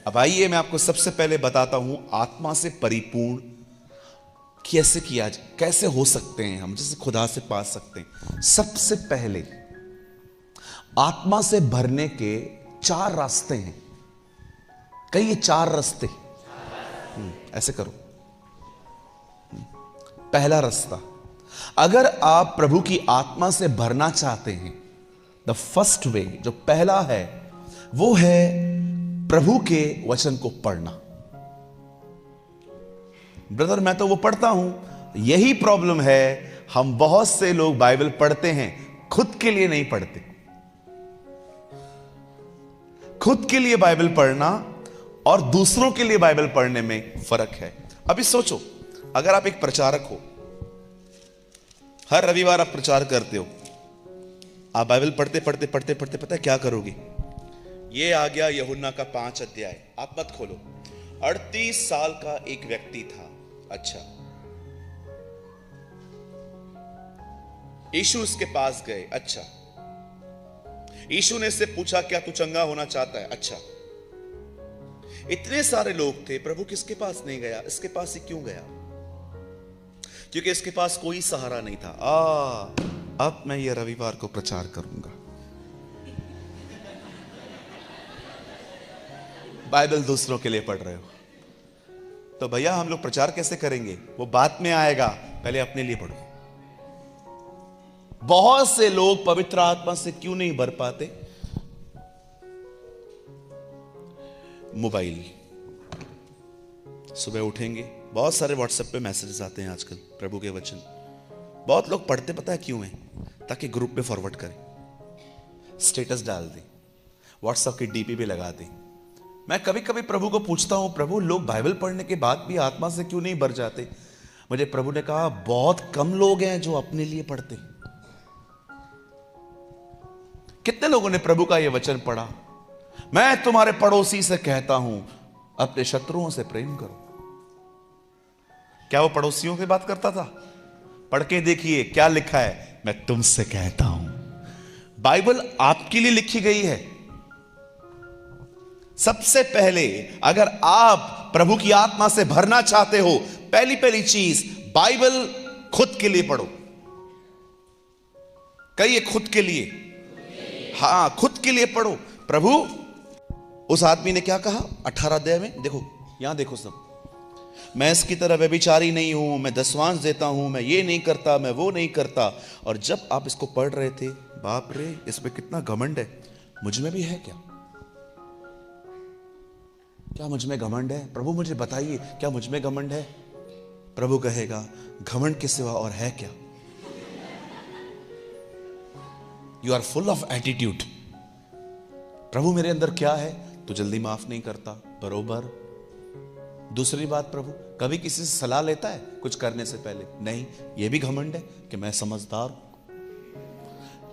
अब आइए मैं आपको सबसे पहले बताता हूं आत्मा से परिपूर्ण कैसे किया जाए, कैसे हो सकते हैं हम, जैसे खुदा से पा सकते हैं। सबसे पहले आत्मा से भरने के 4 रास्ते हैं। कहिए 4 रास्ते। ऐसे करो। पहला रास्ता, अगर आप प्रभु की आत्मा से भरना चाहते हैं, द फर्स्ट वे, जो पहला है वो है प्रभु के वचन को पढ़ना। ब्रदर मैं तो वो पढ़ता हूं, यही प्रॉब्लम है। हम बहुत से लोग बाइबल पढ़ते हैं, खुद के लिए नहीं पढ़ते। खुद के लिए बाइबल पढ़ना और दूसरों के लिए बाइबल पढ़ने में फर्क है। अभी सोचो, अगर आप एक प्रचारक हो, हर रविवार आप प्रचार करते हो, आप बाइबल पढ़ते पढ़ते पढ़ते पढ़ते पता है क्या करोगे? ये आ गया यूहन्ना का 5 अध्याय, आप मत खोलो। 38 साल का एक व्यक्ति था। अच्छा, यीशु उसके पास गए। अच्छा, यीशु ने इससे पूछा क्या तू चंगा होना चाहता है? अच्छा, इतने सारे लोग थे, प्रभु किसके पास नहीं गया? इसके पास ही क्यों गया? क्योंकि इसके पास कोई सहारा नहीं था। अब मैं ये रविवार को प्रचार करूंगा, बाइबल दूसरों के लिए पढ़ रहे हो तो भैया हम लोग प्रचार कैसे करेंगे? वो बाद में आएगा, पहले अपने लिए पढ़ो। बहुत से लोग पवित्र आत्मा से क्यों नहीं भर पाते? मोबाइल, सुबह उठेंगे, बहुत सारे व्हाट्सएप पे मैसेजेस आते हैं आजकल प्रभु के वचन। बहुत लोग पढ़ते पता है क्यों है? ताकि ग्रुप पे फॉरवर्ड करें, स्टेटस डाल दें, व्हाट्सएप की डीपी पे लगा दें। मैं कभी कभी प्रभु को पूछता हूं, प्रभु लोग बाइबल पढ़ने के बाद भी आत्मा से क्यों नहीं भर जाते? मुझे प्रभु ने कहा बहुत कम लोग हैं जो अपने लिए पढ़ते। कितने लोगों ने प्रभु का यह वचन पढ़ा, मैं तुम्हारे पड़ोसी से कहता हूं अपने शत्रुओं से प्रेम करो। क्या वो पड़ोसियों से बात करता था? पढ़ के देखिए क्या लिखा है, मैं तुमसे कहता हूं। बाइबल आपके लिए लिखी गई है। सबसे पहले अगर आप प्रभु की आत्मा से भरना चाहते हो, पहली चीज, बाइबल खुद के लिए पढ़ो। कहिए खुद के लिए। हां, खुद के लिए पढ़ो। प्रभु, उस आदमी ने क्या कहा 18 अध्याय में? देखो, यहां देखो सब, मैं इसकी तरह व्यभिचारी नहीं हूं, मैं दशवांश देता हूं, मैं ये नहीं करता, मैं वो नहीं करता। और जब आप इसको पढ़ रहे थे, बाप रे इसमें कितना घमंड है। मुझ में भी है क्या? क्या मुझ में घमंड है? प्रभु मुझे बताइए, क्या मुझ में घमंड है? प्रभु कहेगा घमंड के सिवा और है क्या? You are full of attitude. प्रभु मेरे अंदर क्या है? तू जल्दी माफ नहीं करता, बरोबर। दूसरी बात, प्रभु कभी किसी से सलाह लेता है कुछ करने से पहले? नहीं। यह भी घमंड है कि मैं समझदार हूं।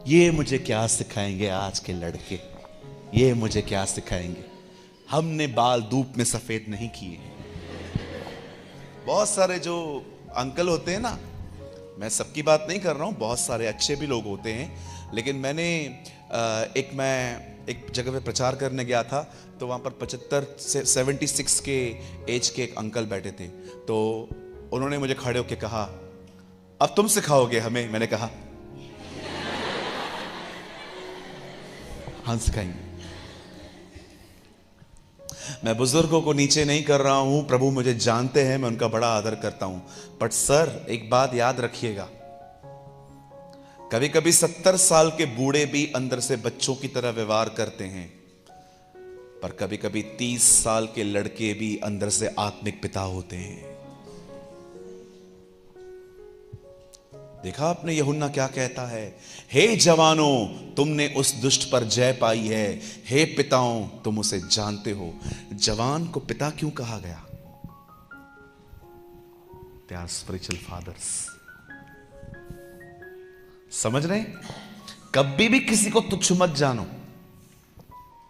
ये मुझे क्या सिखाएंगे आज के लड़के, ये मुझे क्या सिखाएंगे? हमने बाल धूप में सफेद नहीं किए। बहुत सारे जो अंकल होते हैं ना, मैं सबकी बात नहीं कर रहा हूं, बहुत सारे अच्छे भी लोग होते हैं, लेकिन मैं एक जगह पे प्रचार करने गया था, तो वहां पर 75 से 76 के एज के एक अंकल बैठे थे। तो उन्होंने मुझे खड़े होकर कहा, अब तुम सिखाओगे हमें? मैंने कहा हाँ सिखाएंगे। मैं बुजुर्गों को नीचे नहीं कर रहा हूं, प्रभु मुझे जानते हैं, मैं उनका बड़ा आदर करता हूं। बट सर एक बात याद रखिएगा, कभी कभी 70 साल के बूढ़े भी अंदर से बच्चों की तरह व्यवहार करते हैं, पर कभी कभी 30 साल के लड़के भी अंदर से आत्मिक पिता होते हैं। देखा आपने यूहन्ना क्या कहता है? हे जवानों, तुमने उस दुष्ट पर जय पाई है, हे पिताओं तुम उसे जानते हो। जवान को पिता क्यों कहा गया? They are spiritual fathers. समझ रहे? कभी भी किसी को तुच्छ मत जानो।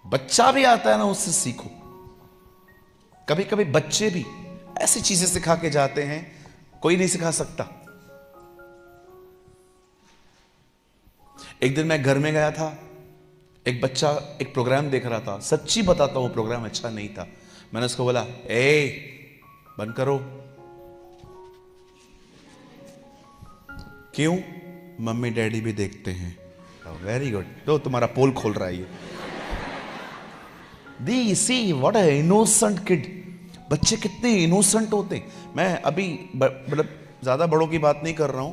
बच्चा भी आता है ना, उससे सीखो। कभी कभी बच्चे भी ऐसी चीजें सिखा के जाते हैं, कोई नहीं सिखा सकता। एक दिन मैं घर में गया था, एक बच्चा एक प्रोग्राम देख रहा था। सच्ची बताता हूं, प्रोग्राम अच्छा नहीं था। मैंने उसको बोला, ए बंद करो। क्यों? मम्मी डैडी भी देखते हैं। वेरी गुड, तो तुम्हारा पोल खोल रहा है ये। The see what a innocent kid. बच्चे कितने इनोसेंट होते हैं। मैं अभी मतलब ज्यादा बड़ों की बात नहीं कर रहा हूं,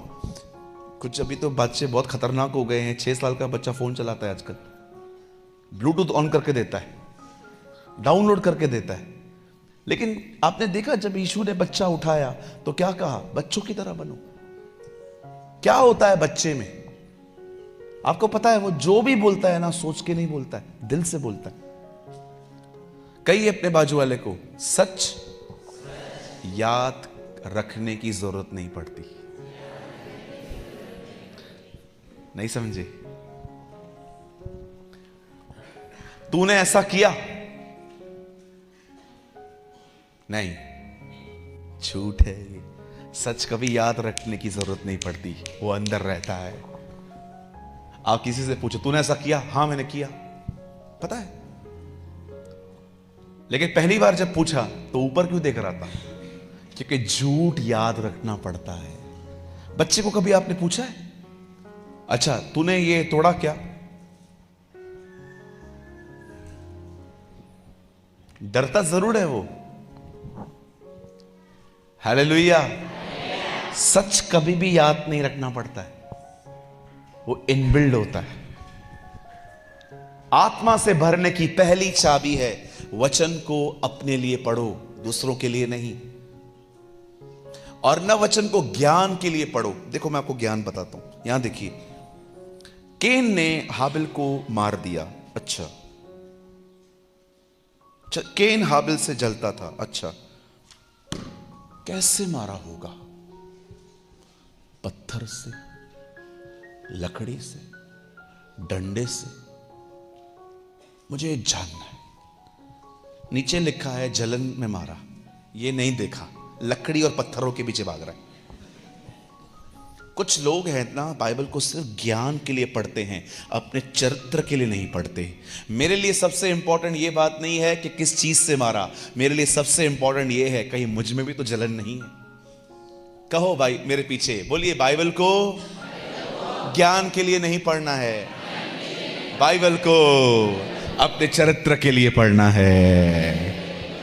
कुछ अभी तो बच्चे बहुत खतरनाक हो गए हैं। 6 साल का बच्चा फोन चलाता है आजकल, ब्लूटूथ ऑन करके देता है, डाउनलोड करके देता है। लेकिन आपने देखा जब यीशु ने बच्चा उठाया तो क्या कहा? बच्चों की तरह बनो। क्या होता है बच्चे में? आपको पता है वो जो भी बोलता है ना, सोच के नहीं बोलता है, दिल से बोलता है। कई अपने बाजू वाले को, सच याद रखने की जरूरत नहीं पड़ती। नहीं समझे? तूने ऐसा किया नहीं, झूठ है ये। सच कभी याद रखने की जरूरत नहीं पड़ती, वो अंदर रहता है। आप किसी से पूछो, तूने ऐसा किया? हाँ मैंने किया, पता है। लेकिन पहली बार जब पूछा तो ऊपर क्यों देख रहा था? क्योंकि झूठ याद रखना पड़ता है। बच्चे को कभी आपने पूछा है, अच्छा तूने ये तोड़ा क्या? डरता जरूर है वो। हालेलुया। सच कभी भी याद नहीं रखना पड़ता है, वो इनबिल्ड होता है। आत्मा से भरने की पहली चाबी है, वचन को अपने लिए पढ़ो, दूसरों के लिए नहीं। और न वचन को ज्ञान के लिए पढ़ो। देखो मैं आपको ज्ञान बताता हूं, यहां देखिए, केन ने हाबिल को मार दिया। अच्छा, केन हाबिल से जलता था। अच्छा, कैसे मारा होगा? पत्थर से, लकड़ी से, डंडे से? मुझे जानना है। नीचे लिखा है जलन में मारा, ये नहीं देखा, लकड़ी और पत्थरों के पीछे भाग रहा है। कुछ लोग हैं ना, बाइबल को सिर्फ ज्ञान के लिए पढ़ते हैं, अपने चरित्र के लिए नहीं पढ़ते। मेरे लिए सबसे इंपॉर्टेंट ये बात नहीं है कि किस चीज से मारा, मेरे लिए सबसे इंपॉर्टेंट ये है कहीं मुझ में भी तो जलन नहीं है। कहो भाई मेरे पीछे, बोलिए, बाइबल को ज्ञान के लिए नहीं पढ़ना है, बाइबल को अपने चरित्र के लिए पढ़ना है।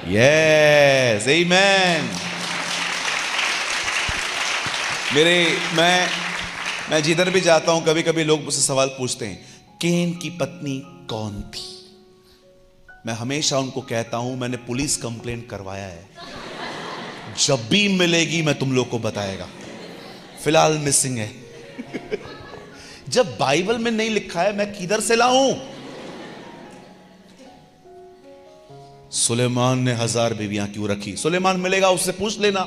यस, आमीन। मैं जिधर भी जाता हूं, कभी कभी लोग मुझसे सवाल पूछते हैं, केन की पत्नी कौन थी? मैं हमेशा उनको कहता हूं, मैंने पुलिस कंप्लेंट करवाया है, जब भी मिलेगी मैं तुम लोग को बताएगा। फिलहाल मिसिंग है। जब बाइबल में नहीं लिखा है मैं किधर से लाऊं? सुलेमान ने 1000 बीवियां क्यों रखी? सुलेमान मिलेगा, उससे पूछ लेना।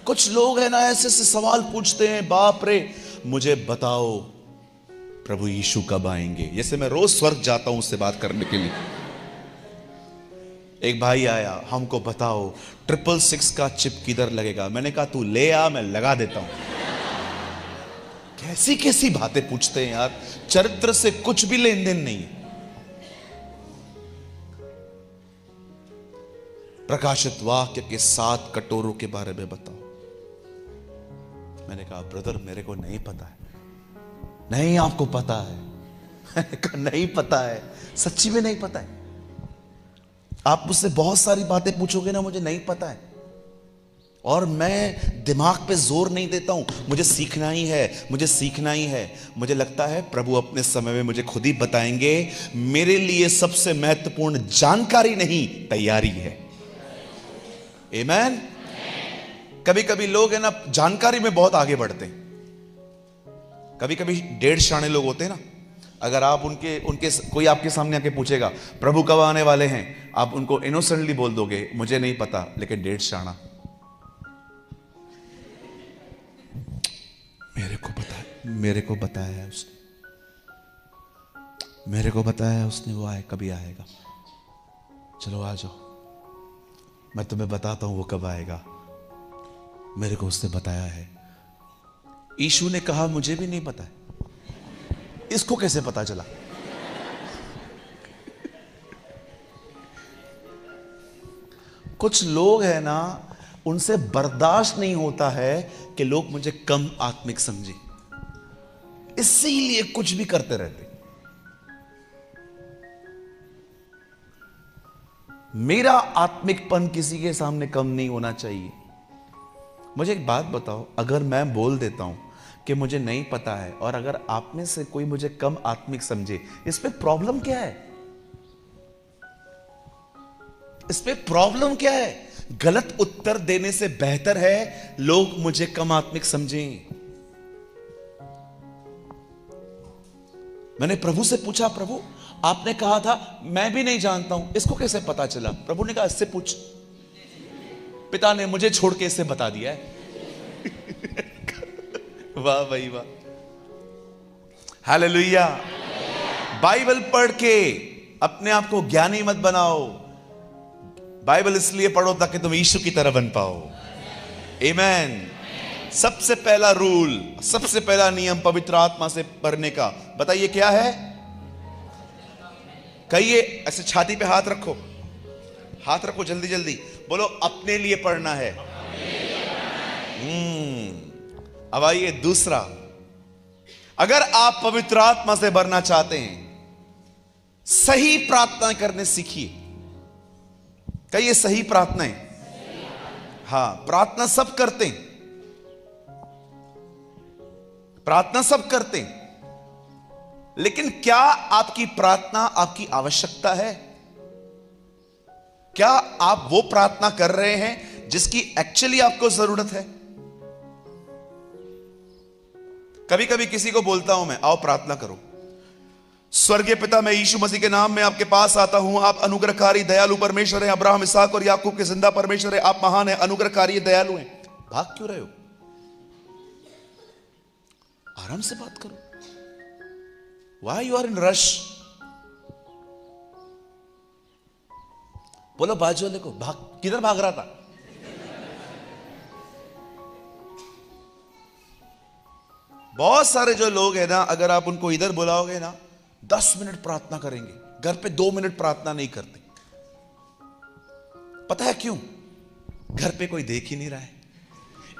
कुछ लोग हैं ना, ऐसे से सवाल पूछते हैं, बाप रे, मुझे बताओ प्रभु यीशु कब आएंगे? जैसे मैं रोज स्वर्ग जाता हूं उससे बात करने के लिए। एक भाई आया, हमको बताओ 666 का चिप किधर लगेगा? मैंने कहा तू ले आ, मैं लगा देता हूं। कैसी कैसी बातें पूछते हैं यार, चरित्र से कुछ भी लेन देन नहीं है। प्रकाशित वाक्य के 7 कटोरों के बारे में बताओ। मैंने कहा ब्रदर मेरे को नहीं पता है। नहीं आपको पता है? मैंने कहा नहीं पता है, सच्ची में नहीं पता है। आप मुझसे बहुत सारी बातें पूछोगे ना, मुझे नहीं पता है, और मैं दिमाग पे जोर नहीं देता हूं, मुझे सीखना ही है, मुझे सीखना ही है। मुझे लगता है प्रभु अपने समय में मुझे खुद ही बताएंगे। मेरे लिए सबसे महत्वपूर्ण जानकारी नहीं, तैयारी है। आमीन। कभी कभी लोग है ना, जानकारी में बहुत आगे बढ़ते हैं। कभी कभी 1.5 शाणे लोग होते हैं ना, अगर आप उनके कोई आपके सामने आके पूछेगा प्रभु कब आने वाले हैं, आप उनको इनोसेंटली बोल दोगे मुझे नहीं पता, लेकिन 1.5 शाणा, मेरे को बताया है उसने, मेरे को बताया है उसने, वो आए कभी आएगा। चलो आ जाओ, मैं तुम्हें बताता हूं वो कब आएगा, मेरे को उसने बताया है। यीशु ने कहा मुझे भी नहीं पता है, इसको कैसे पता चला? कुछ लोग हैं ना, उनसे बर्दाश्त नहीं होता है कि लोग मुझे कम आत्मिक समझे, इसीलिए कुछ भी करते रहते। मेरा आत्मिकपन किसी के सामने कम नहीं होना चाहिए। मुझे एक बात बताओ, अगर मैं बोल देता हूं कि मुझे नहीं पता है, और अगर आप में से कोई मुझे कम आत्मिक समझे, इस पे प्रॉब्लम क्या है? इस पे प्रॉब्लम क्या है? गलत उत्तर देने से बेहतर है लोग मुझे कम आत्मिक समझें। मैंने प्रभु से पूछा, प्रभु आपने कहा था मैं भी नहीं जानता हूं, इसको कैसे पता चला? प्रभु ने कहा इससे पूछ। पिता ने मुझे छोड़ के इससे बता दिया है। वाह भाई वाह, हालेलुया। बाइबल पढ़ के अपने आप को ज्ञानी मत बनाओ। बाइबल इसलिए पढ़ो ताकि तुम यीशु की तरह बन पाओ। आमीन। सबसे पहला रूल, सबसे पहला नियम पवित्र आत्मा से पढ़ने का, बताइए क्या है? कहिए, ऐसे छाती पे हाथ रखो, हाथ रखो, जल्दी जल्दी बोलो, अपने लिए पढ़ना है। अब आइए दूसरा, अगर आप पवित्र आत्मा से भरना चाहते हैं, सही प्रार्थना करने सीखिए। कहिए सही प्रार्थनाएं। हाँ, प्रार्थना सब करते हैं, प्रार्थना सब करते हैं, लेकिन क्या आपकी प्रार्थना आपकी आवश्यकता है? क्या आप वो प्रार्थना कर रहे हैं जिसकी एक्चुअली आपको जरूरत है? कभी कभी किसी को बोलता हूं मैं, आओ प्रार्थना करो। स्वर्गीय पिता, मैं यीशु मसीह के नाम में आपके पास आता हूं। आप अनुग्रहकारी दयालु परमेश्वर हैं, अब्राहम, इसहाक और याकूब के जिंदा परमेश्वर है। आप महान हैं, अनुग्रहकारी दयालु हैं। भाग क्यों रहे हो? आराम से बात करो। Why you are in rush? बोलो बाजू वाले को, भाग, किधर भाग रहा था? बहुत सारे जो लोग हैं ना, अगर आप उनको इधर बुलाओगे ना, 10 मिनट प्रार्थना करेंगे, घर पे 2 मिनट प्रार्थना नहीं करते। पता है क्यों? घर पे कोई देख ही नहीं रहा है,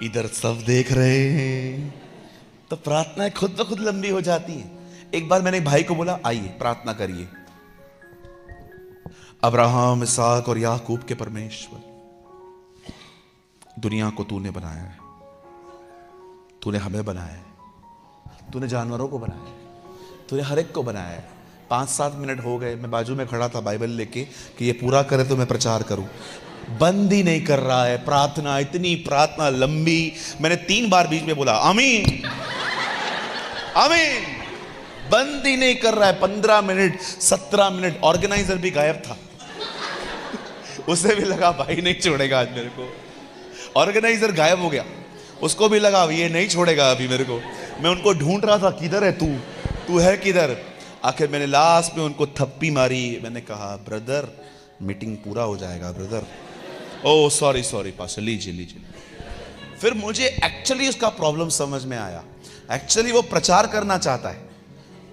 इधर सब देख रहे हैं, तो प्रार्थना खुद ब खुद लंबी हो जाती है। एक बार मैंने भाई को बोला, आइए प्रार्थना करिए। अब्राहम, इसहाक और याकूब के परमेश्वर, दुनिया को तूने बनाया है, तूने हमें बनाया है, तूने जानवरों को बनाया है, तूने हर एक को बनाया है। 5-7 मिनट हो गए, मैं बाजू में खड़ा था बाइबल लेके कि ये पूरा करे तो मैं प्रचार करूं। बंद ही नहीं कर रहा है प्रार्थना, इतनी प्रार्थना लंबी। मैंने 3 बार बीच में बोला आमीन आमीन, बंद ही नहीं कर रहा है। 15 मिनट, 17 मिनट। ऑर्गेनाइजर भी गायब था। उसे भी लगा भाई नहीं छोड़ेगा आज मेरे को। ऑर्गेनाइजर गायब हो गया, उसको भी लगा ये नहीं छोड़ेगा अभी मेरे को। मैं उनको ढूंढ रहा था, किधर है तू, तू है किधर? आखिर मैंने लास्ट में उनको थप्पी मारी। मैंने कहा ब्रदर मीटिंग पूरा हो जाएगा brother. Oh sorry sorry pastor, लीजिए लीजिए। फिर मुझे एक्चुअली उसका प्रॉब्लम समझ में आया। एक्चुअली वो प्रचार करना चाहता है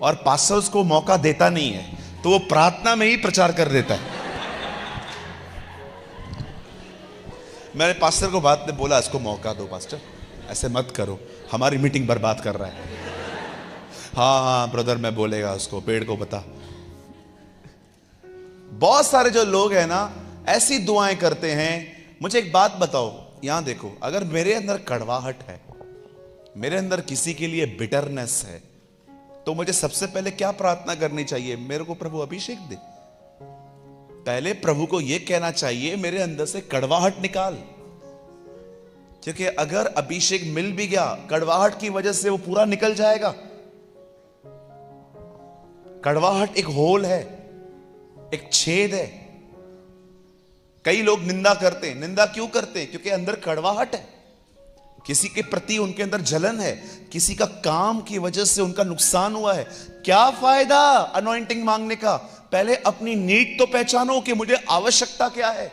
और पास्टर उसको मौका देता नहीं है, तो वो प्रार्थना में ही प्रचार कर देता है। मैंने पास्टर को बात में बोला, इसको मौका दो पास्टर, ऐसे मत करो, हमारी मीटिंग बर्बाद कर रहा है। हाँ हाँ ब्रदर, मैं बोलेगा उसको, पेड़ को बता। बहुत सारे जो लोग हैं ना, ऐसी दुआएं करते हैं। मुझे एक बात बताओ, यहां देखो, अगर मेरे अंदर कड़वाहट है, मेरे अंदर किसी के लिए बिटरनेस है, तो मुझे सबसे पहले क्या प्रार्थना करनी चाहिए? मेरे को प्रभु अभिषेक दे। पहले प्रभु को यह कहना चाहिए मेरे अंदर से कड़वाहट निकाल, क्योंकि अगर अभिषेक मिल भी गया, कड़वाहट की वजह से वो पूरा निकल जाएगा। कड़वाहट एक होल है, एक छेद है। कई लोग निंदा करते हैं। निंदा क्यों करते हैं? क्योंकि अंदर कड़वाहट है, किसी के प्रति उनके अंदर जलन है, किसी का काम की वजह से उनका नुकसान हुआ है। क्या फायदा अनॉइंटिंग मांगने का? पहले अपनी नीड तो पहचानो कि मुझे आवश्यकता क्या है।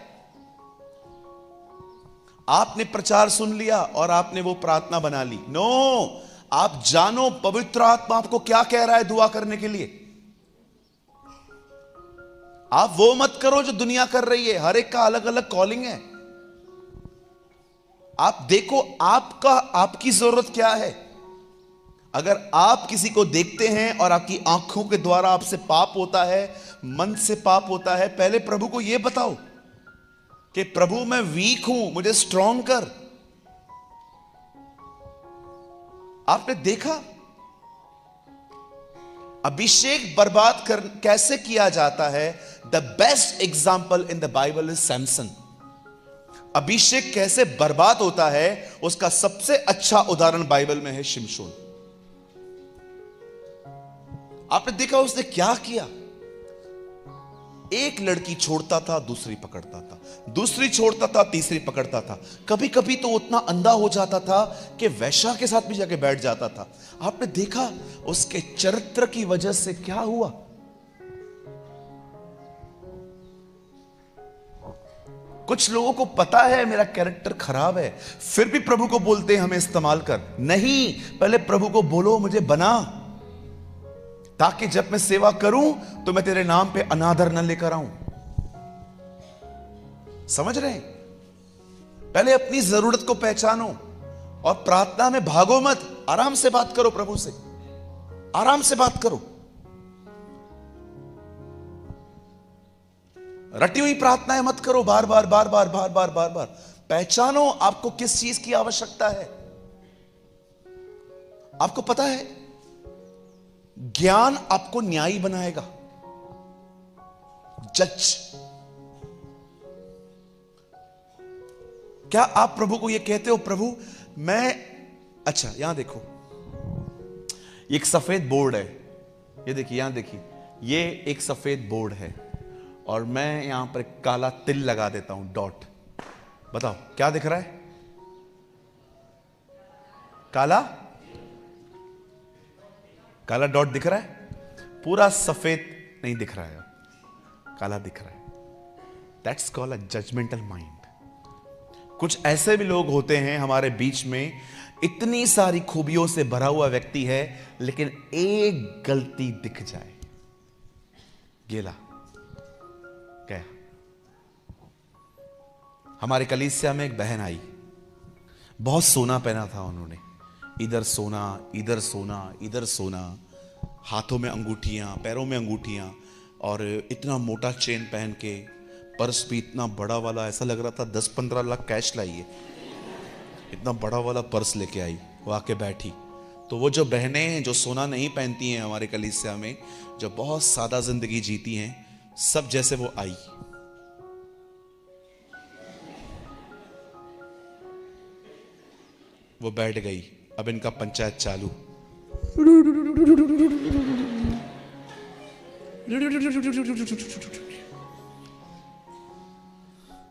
आपने प्रचार सुन लिया और आपने वो प्रार्थना बना ली। नो, आप जानो पवित्र आत्मा आपको क्या कह रहा है दुआ करने के लिए। आप वो मत करो जो दुनिया कर रही है। हर एक का अलग अलग कॉलिंग है। आप देखो आपकी जरूरत क्या है। अगर आप किसी को देखते हैं और आपकी आंखों के द्वारा आपसे पाप होता है, मन से पाप होता है, पहले प्रभु को यह बताओ कि प्रभु मैं वीक हूं, मुझे स्ट्रांग कर। आपने देखा अभिषेक बर्बाद कर कैसे किया जाता है? The best example in the Bible is Samson. Abhishek कैसे बर्बाद होता है उसका सबसे अच्छा उदाहरण बाइबल में है शिमशोन। आपने देखा उसने क्या किया? एक लड़की छोड़ता था, दूसरी पकड़ता था, दूसरी छोड़ता था, तीसरी पकड़ता था। कभी कभी तो उतना अंधा हो जाता था कि वैश्या के साथ भी जाके बैठ जाता था। आपने देखा उसके चरित्र की वजह से क्या हुआ? कुछ लोगों को पता है मेरा कैरेक्टर खराब है, फिर भी प्रभु को बोलते हैं हमें इस्तेमाल कर। नहीं, पहले प्रभु को बोलो मुझे बना, ताकि जब मैं सेवा करूं तो मैं तेरे नाम पे अनादर न लेकर आऊं। समझ रहे हैं? पहले अपनी जरूरत को पहचानो और प्रार्थना में भागो मत। आराम से बात करो प्रभु से, आराम से बात करो। रटी हुई प्रार्थनाएं मत करो बार बार बार बार बार बार बार बार। पहचानो आपको किस चीज की आवश्यकता है। आपको पता है ज्ञान आपको न्यायी बनाएगा, जज। क्या आप प्रभु को यह कहते हो प्रभु मैं, अच्छा यहां देखो एक सफेद बोर्ड है, ये देखिए यहां देखिए, ये एक सफेद बोर्ड है और मैं यहां पर एक काला तिल लगा देता हूं, डॉट। बताओ क्या दिख रहा है? काला काला डॉट दिख रहा है, पूरा सफेद नहीं दिख रहा है, काला दिख रहा है। That's called a judgemental mind. कुछ ऐसे भी लोग होते हैं हमारे बीच में, इतनी सारी खूबियों से भरा हुआ व्यक्ति है, लेकिन एक गलती दिख जाए, गेला गया। हमारे कलीसिया में एक बहन आई, बहुत सोना पहना था उन्होंने, इधर सोना इधर सोना इधर सोना, हाथों में अंगूठियां, पैरों में अंगूठियां, और इतना मोटा चेन पहन के, पर्स भी इतना बड़ा वाला, ऐसा लग रहा था 10-15 लाख कैश लाई है। इतना बड़ा वाला पर्स लेके आई, वो आके बैठी। तो वो जो बहनें हैं जो सोना नहीं पहनती हैं हमारे कलीसिया में, जो बहुत सादा जिंदगी जीती हैं, सब जैसे वो आई। वो बैठ गई। अब इनका पंचायत चालू।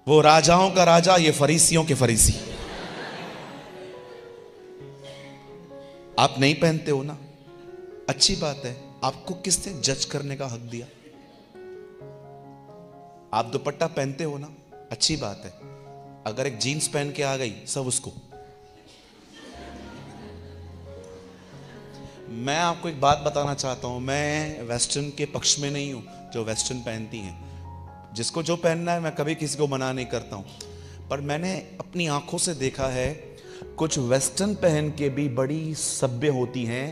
वो राजाओं का राजा, ये फरीसियों के फरीसी। आप नहीं पहनते हो ना, अच्छी बात है। आपको किसने जज करने का हक दिया? आप दुपट्टा पहनते हो ना, अच्छी बात है। अगर एक जीन्स पहन के आ गई, सब उसको। मैं आपको एक बात बताना चाहता हूं, मैं वेस्टर्न के पक्ष में नहीं हूं, जो वेस्टर्न पहनती हैं। जिसको जो पहनना है, मैं कभी किसी को मना नहीं करता हूं, पर मैंने अपनी आंखों से देखा है कुछ वेस्टर्न पहन के भी बड़ी सभ्य होती हैं,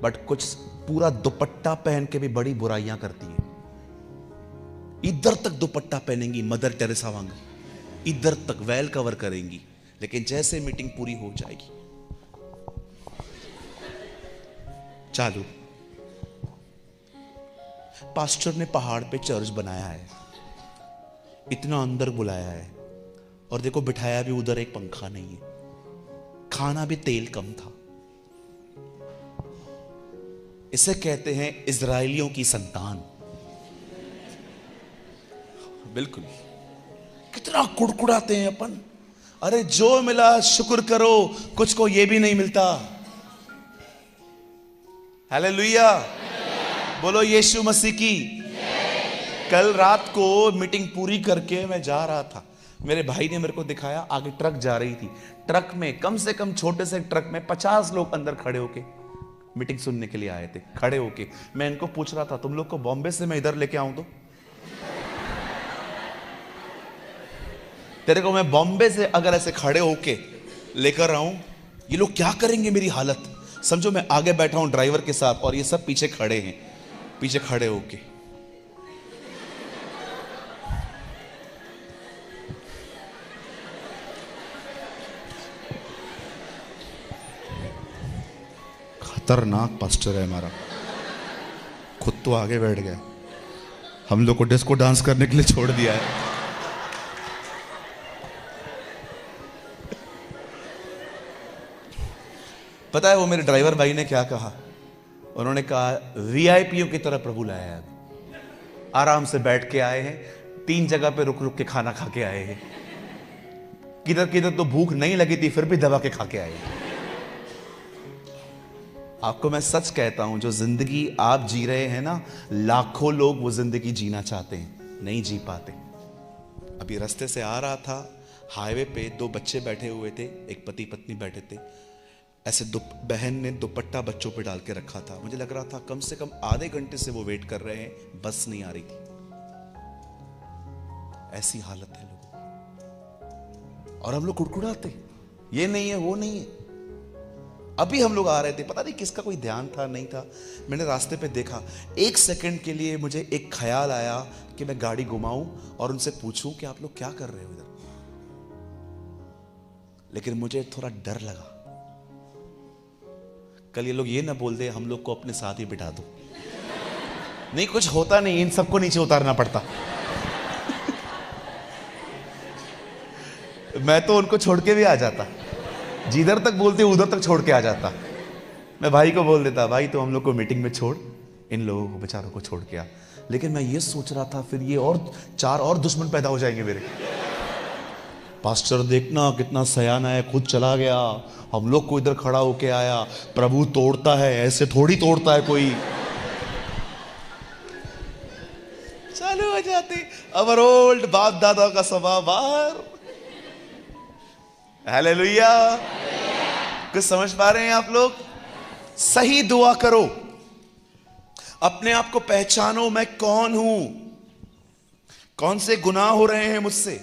बट कुछ पूरा दुपट्टा पहन के भी बड़ी बुराइयां करती हैं। इधर तक दुपट्टा पहनेंगी, मदर टेरेसा वांग, इधर तक वेल कवर करेंगी, लेकिन जैसे मीटिंग पूरी हो जाएगी, चालू। पास्टर ने पहाड़ पे चर्च बनाया है, इतना अंदर बुलाया है, और देखो बिठाया भी उधर, एक पंखा नहीं है, खाना भी तेल कम था। इसे कहते हैं इजराइलियों की संतान। बिल्कुल। कितना कुड़कुड़ाते हैं अपन। अरे जो मिला शुक्र करो, कुछ को ये भी नहीं मिलता। हालेलुया, बोलो यीशु मसीह की। कल रात को मीटिंग पूरी करके मैं जा रहा था, मेरे भाई ने मेरे को दिखाया, आगे ट्रक जा रही थी। ट्रक में कम से कम, छोटे से ट्रक में 50 लोग अंदर खड़े होके मीटिंग सुनने के लिए आए थे। खड़े होके मैं इनको पूछ रहा था, तुम लोग को बॉम्बे से मैं इधर लेके आऊं तो? तेरे को मैं बॉम्बे से अगर ऐसे खड़े होके लेकर आऊं, ये लोग क्या करेंगे मेरी हालत। समझो मैं आगे बैठा हूं ड्राइवर के साथ और ये सब पीछे खड़े हैं, पीछे खड़े होके। खतरनाक पास्टर है हमारा, खुद तो आगे बैठ गया, हम लोग को डिस्को डांस करने के लिए छोड़ दिया है। पता है वो मेरे ड्राइवर भाई ने क्या कहा? उन्होंने कहा वीआईपीओ की तरह प्रभु लाया है, आराम से बैठ के आए हैं, 3 जगह पे रुक रुक के खाना खा के आए हैं, किधर किधर तो भूख नहीं लगी थी फिर भी दबा के खा के आए। आपको मैं सच कहता हूं, जो जिंदगी आप जी रहे हैं ना, लाखों लोग वो जिंदगी जीना चाहते हैं, नहीं जी पाते। अभी रास्ते से आ रहा था, हाईवे पे 2 बच्चे बैठे हुए थे, एक पति पत्नी बैठे थे, ऐसे बहन ने दुपट्टा बच्चों पे डाल के रखा था। मुझे लग रहा था कम से कम आधे घंटे से वो वेट कर रहे हैं, बस नहीं आ रही थी। ऐसी हालत है लोगों की, और हम लोग कुड़कुड़ाते, ये नहीं है वो नहीं है। अभी हम लोग आ रहे थे, पता नहीं किसका कोई ध्यान था नहीं था, मैंने रास्ते पे देखा, 1 सेकंड के लिए मुझे एक ख्याल आया कि मैं गाड़ी घुमाऊं और उनसे पूछूं कि आप लोग क्या कर रहे हो इधर। लेकिन मुझे थोड़ा डर लगा, कल ये लोग ये ना बोल दे हम लोग को अपने साथ ही बिठा दो। नहीं कुछ होता नहीं, इन सबको नीचे उतारना पड़ता। मैं तो उनको छोड़ के भी आ जाता, जिधर तक बोलते उधर तक छोड़ के आ जाता। मैं भाई को बोल देता, भाई तो हम लोग को मीटिंग में छोड़, इन लोगों को बेचारों को छोड़ के आ। लेकिन मैं ये सोच रहा था फिर ये और 4 और दुश्मन पैदा हो जाएंगे मेरे। पास्टर देखना कितना सयाना है, खुद चला गया, हम लोग को इधर खड़ा होके आया। प्रभु तोड़ता है, ऐसे थोड़ी तोड़ता है कोई। चालू हो जाती अवर ओल्ड बाप दादा का स्वभाव बाहर। हालेलुया। कुछ समझ पा रहे हैं आप लोग? सही दुआ करो, अपने आप को पहचानो, मैं कौन हूं, कौन से गुनाह हो रहे हैं मुझसे,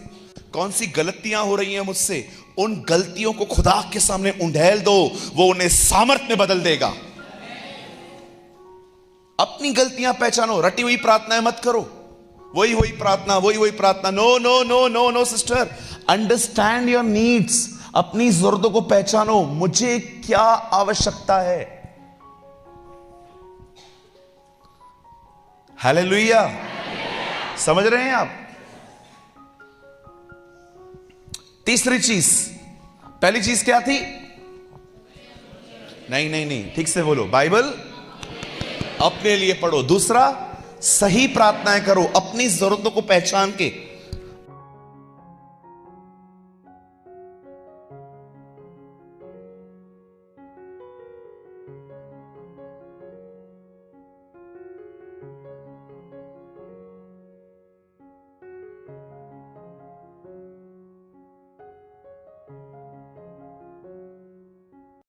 कौन सी गलतियां हो रही हैं मुझसे। उन गलतियों को खुदा के सामने उंडेल दो, वो उन्हें सामर्थ में बदल देगा। अपनी गलतियां पहचानो, रटी हुई प्रार्थनाएं मत करो, वही प्रार्थना, वही प्रार्थना। No no no no no sister, understand your needs. अपनी जरूरतों को पहचानो, मुझे क्या आवश्यकता है। हालेलुया। समझ रहे हैं आप? तीसरी चीज, पहली चीज क्या थी? नहीं, ठीक से बोलो, बाइबल अपने लिए पढ़ो। दूसरा, सही प्रार्थनाएं करो, अपनी जरूरतों को पहचान के।